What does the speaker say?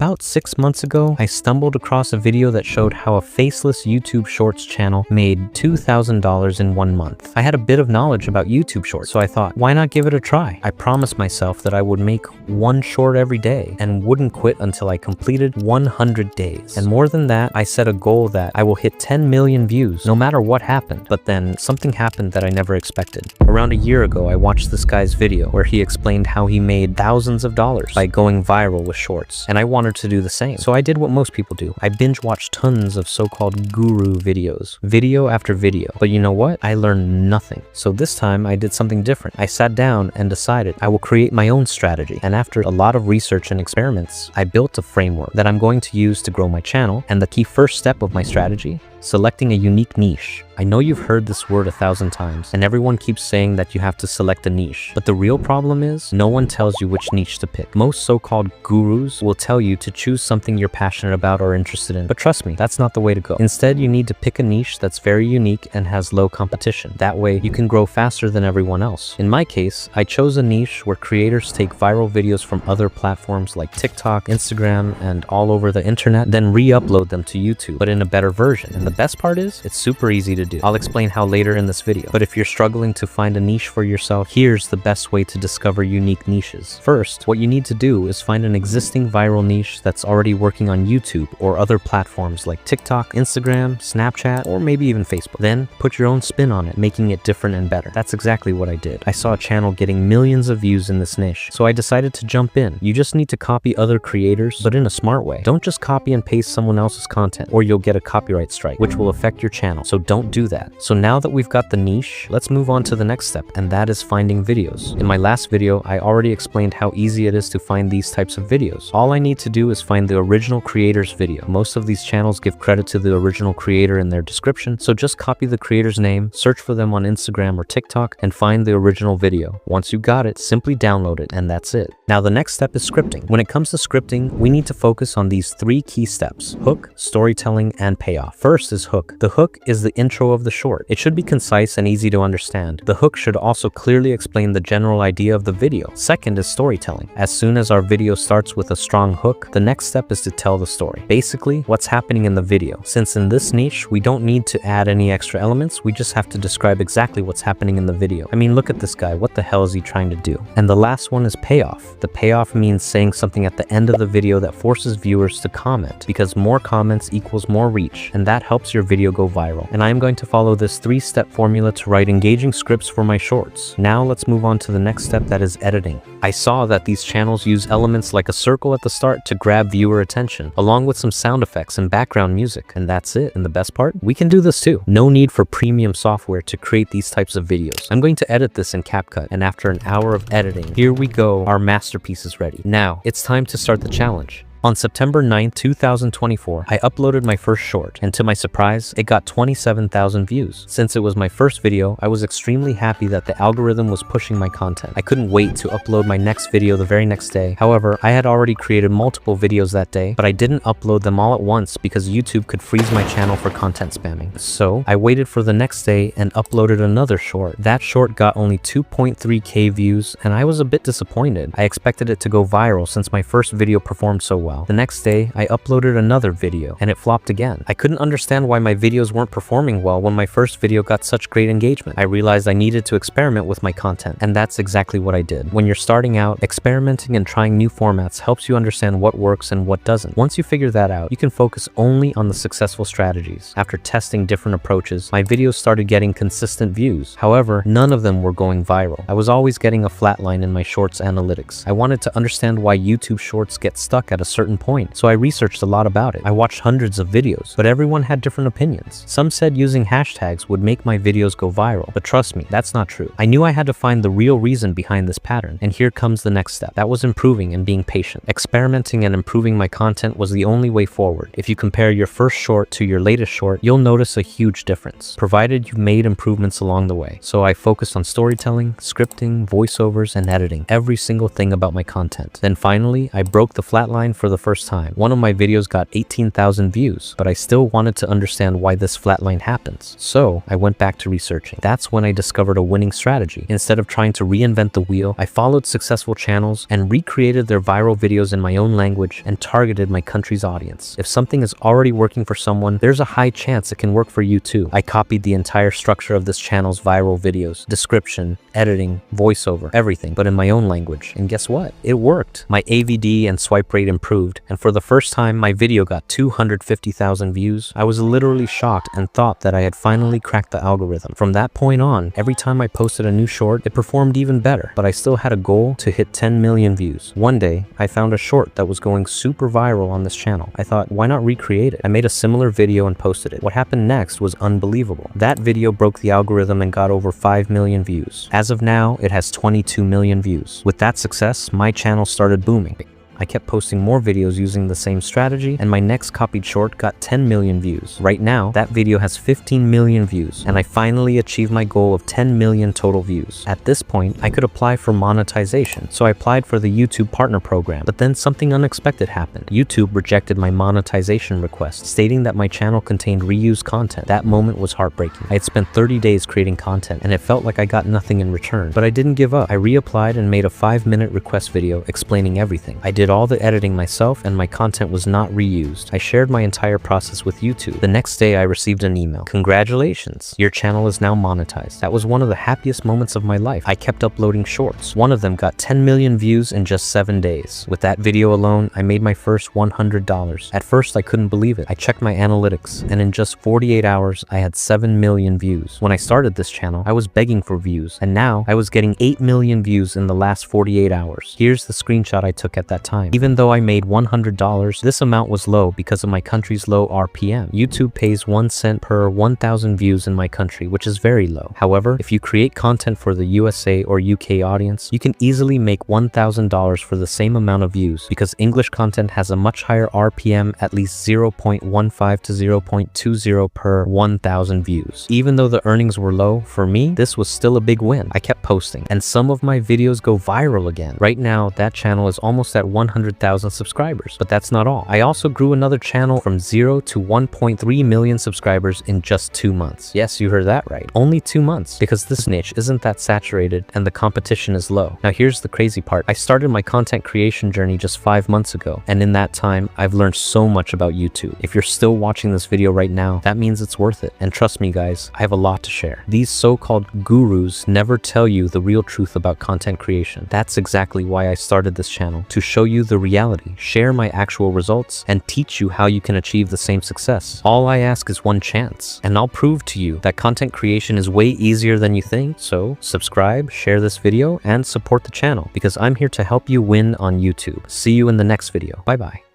About 6 months ago, I stumbled across a video that showed how a faceless YouTube Shorts channel made $2,000 in 1 month. I had a bit of knowledge about YouTube Shorts, so I thought, why not give it a try? I promised myself that I would make one short every day and wouldn't quit until I completed 100 days. And more than that, I set a goal that I will hit 10 million views no matter what happened. But then something happened that I never expected. Around a year ago, I watched this guy's video where he explained how he made thousands of dollars by going viral with shorts, and I wanted to do the same. So I did what most people do. I binge watched tons of so-called guru videos, video after video. But you know what? I learned nothing. So this time I did something different. I sat down and decided I will create my own strategy. And after a lot of research and experiments, I built a framework that I'm going to use to grow my channel. And the key first step of my strategy: selecting a unique niche. I know you've heard this word 1,000 times, and everyone keeps saying that you have to select a niche. But the real problem is, no one tells you which niche to pick. Most so-called gurus will tell you to choose something you're passionate about or interested in. But trust me, that's not the way to go. Instead, you need to pick a niche that's very unique and has low competition. That way, you can grow faster than everyone else. In my case, I chose a niche where creators take viral videos from other platforms like TikTok, Instagram, and all over the internet, then re-upload them to YouTube, but in a better version. And the best part is, it's super easy to do. I'll explain how later in this video. But if you're struggling to find a niche for yourself, here's the best way to discover unique niches. First, what you need to do is find an existing viral niche that's already working on YouTube or other platforms like TikTok, Instagram, Snapchat, or maybe even Facebook. Then put your own spin on it, making it different and better. That's exactly what I did. I saw a channel getting millions of views in this niche, so I decided to jump in. You just need to copy other creators, but in a smart way. Don't just copy and paste someone else's content, or you'll get a copyright strike, which will affect your channel. So don't do that. So now that we've got the niche, let's move on to the next step, and that is finding videos. In my last video, I already explained how easy it is to find these types of videos. All I need to do is find the original creator's video. Most of these channels give credit to the original creator in their description, so just copy the creator's name, search for them on Instagram or TikTok, and find the original video. Once you got it, simply download it, and that's it. Now the next step is scripting. When it comes to scripting, we need to focus on these 3 key steps: hook, storytelling, and payoff. First is hook. The hook is the intro of the short. It should be concise and easy to understand. The hook should also clearly explain the general idea of the video. Second is storytelling. As soon as our video starts with a strong hook, the next step is to tell the story. Basically, what's happening in the video. Since in this niche, we don't need to add any extra elements, we just have to describe exactly what's happening in the video. I mean, look at this guy. What the hell is he trying to do? And the last one is payoff. The payoff means saying something at the end of the video that forces viewers to comment, because more comments equals more reach, and that helps your video go viral. And I'm going to follow this 3-step formula to write engaging scripts for my shorts. Now let's move on to the next step, that is editing. I saw that these channels use elements like a circle at the start to grab viewer attention, along with some sound effects and background music, and that's it. And the best part? We can do this too. No need for premium software to create these types of videos. I'm going to edit this in CapCut, and after an hour of editing, here we go, our masterpiece is ready. Now, it's time to start the challenge. On September 9, 2024, I uploaded my first short, and to my surprise, it got 27,000 views. Since it was my first video, I was extremely happy that the algorithm was pushing my content. I couldn't wait to upload my next video the very next day. However, I had already created multiple videos that day, but I didn't upload them all at once because YouTube could freeze my channel for content spamming. So I waited for the next day and uploaded another short. That short got only 2.3K views, and I was a bit disappointed. I expected it to go viral since my first video performed so well. The next day, I uploaded another video, and it flopped again. I couldn't understand why my videos weren't performing well when my first video got such great engagement. I realized I needed to experiment with my content, and that's exactly what I did. When you're starting out, experimenting and trying new formats helps you understand what works and what doesn't. Once you figure that out, you can focus only on the successful strategies. After testing different approaches, my videos started getting consistent views. However, none of them were going viral. I was always getting a flatline in my shorts analytics. I wanted to understand why YouTube shorts get stuck at a certain point, so I researched a lot about it. I watched hundreds of videos, but everyone had different opinions. Some said using hashtags would make my videos go viral, but trust me, that's not true. I knew I had to find the real reason behind this pattern, and here comes the next step. That was improving and being patient. Experimenting and improving my content was the only way forward. If you compare your first short to your latest short, you'll notice a huge difference, provided you made improvements along the way. So I focused on storytelling, scripting, voiceovers, and editing, every single thing about my content. Then finally, I broke the flatline for the first time. One of my videos got 18,000 views, but I still wanted to understand why this flatline happens. So I went back to researching. That's when I discovered a winning strategy. Instead of trying to reinvent the wheel, I followed successful channels and recreated their viral videos in my own language and targeted my country's audience. If something is already working for someone, there's a high chance it can work for you too. I copied the entire structure of this channel's viral videos, description, editing, voiceover, everything, but in my own language. And guess what? It worked. My AVD and swipe rate improved, and for the first time, my video got 250,000 views. I was literally shocked and thought that I had finally cracked the algorithm. From that point on, every time I posted a new short, it performed even better, but I still had a goal to hit 10 million views. One day, I found a short that was going super viral on this channel. I thought, why not recreate it? I made a similar video and posted it. What happened next was unbelievable. That video broke the algorithm and got over 5 million views. As of now, it has 22 million views. With that success, my channel started booming. I kept posting more videos using the same strategy, and my next copied short got 10 million views. Right now, that video has 15 million views, and I finally achieved my goal of 10 million total views. At this point, I could apply for monetization, so I applied for the YouTube Partner Program, but then something unexpected happened. YouTube rejected my monetization request, stating that my channel contained reused content. That moment was heartbreaking. I had spent 30 days creating content, and it felt like I got nothing in return, but I didn't give up. I reapplied and made a 5-minute request video explaining everything. I did all the editing myself, and my content was not reused. I shared my entire process with YouTube. The next day, I received an email. Congratulations, your channel is now monetized. That was one of the happiest moments of my life. I kept uploading shorts. One of them got 10 million views in just 7 days. With that video alone, I made my first $100. At first, I couldn't believe it. I checked my analytics, and in just 48 hours, I had 7 million views. When I started this channel, I was begging for views, and now I was getting 8 million views in the last 48 hours. Here's the screenshot I took at that time. Even though I made $100, this amount was low because of my country's low RPM. YouTube pays 1 cent per 1,000 views in my country, which is very low. However, if you create content for the USA or UK audience, you can easily make $1,000 for the same amount of views because English content has a much higher RPM, at least 0.15 to 0.20 per 1,000 views. Even though the earnings were low, for me, this was still a big win. I kept posting, and some of my videos go viral again. Right now, that channel is almost at 100,000 subscribers, but that's not all. I also grew another channel from 0 to 1.3 million subscribers in just 2 months. Yes, you heard that right. Only 2 months, because this niche isn't that saturated and the competition is low. Now here's the crazy part. I started my content creation journey just 5 months ago, and in that time, I've learned so much about YouTube. If you're still watching this video right now, that means it's worth it. And trust me guys, I have a lot to share. These so-called gurus never tell you the real truth about content creation. That's exactly why I started this channel, to show you the reality, share my actual results, and teach you how you can achieve the same success. All I ask is one chance, and I'll prove to you that content creation is way easier than you think. So subscribe, share this video, and support the channel because I'm here to help you win on YouTube. See you in the next video. Bye bye.